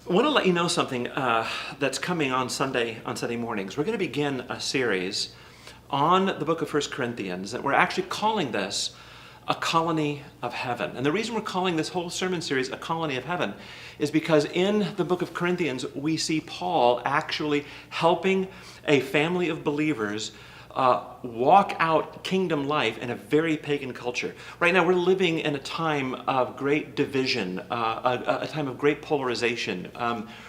I want to let you know something that's coming on Sunday mornings. We're going to begin a series on the book of First Corinthians, and we're actually calling this A Colony of Heaven. And the reason we're calling this whole sermon series A Colony of Heaven is because in the book of Corinthians, we see Paul actually helping a family of believers walk out kingdom life in a very pagan culture. Right now we're living in a time of great division, a time of great polarization.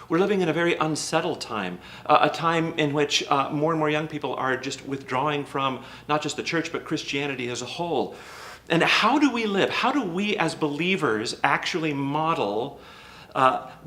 We're living in a very unsettled time, a time in which more and more young people are just withdrawing from not just the church but Christianity as a whole. And how do we live? How do we as believers actually model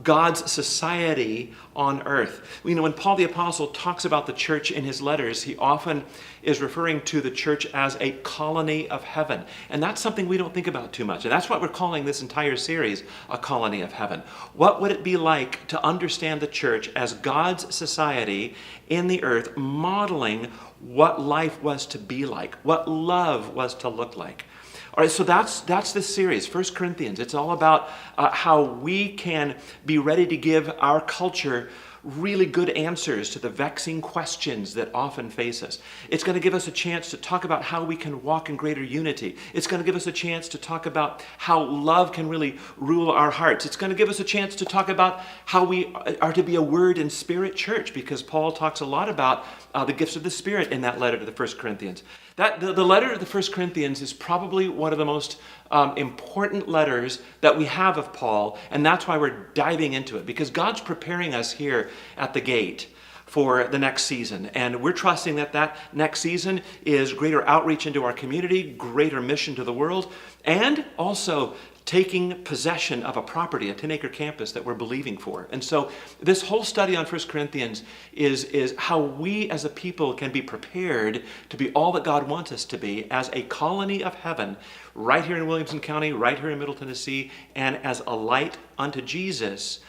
God's society on earth? You know, when Paul the Apostle talks about the church in his letters, he often is referring to the church as a colony of heaven. And that's something we don't think about too much. And that's what we're calling this entire series, A Colony of Heaven. What would it be like to understand the church as God's society in the earth, modeling what life was to be like, what love was to look like? All right, so that's this series, 1 Corinthians. It's all about how we can be ready to give our culture really good answers to the vexing questions that often face us. It's going to give us a chance to talk about how we can walk in greater unity. It's going to give us a chance to talk about how love can really rule our hearts. It's going to give us a chance to talk about how we are to be a word and spirit church, because Paul talks a lot about the gifts of the Spirit in that letter to the 1 Corinthians. The letter to the 1 Corinthians is probably one of the most important letters that we have of Paul, and that's why we're diving into it, because God's preparing us here at the gate for the next season. And we're trusting that that next season is greater outreach into our community, greater mission to the world, and also taking possession of a property, a 10-acre campus that we're believing for. And so this whole study on 1 Corinthians is how we as a people can be prepared to be all that God wants us to be as a colony of heaven right here in Williamson County, right here in Middle Tennessee, and as a light unto Jesus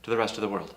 to the rest of the world.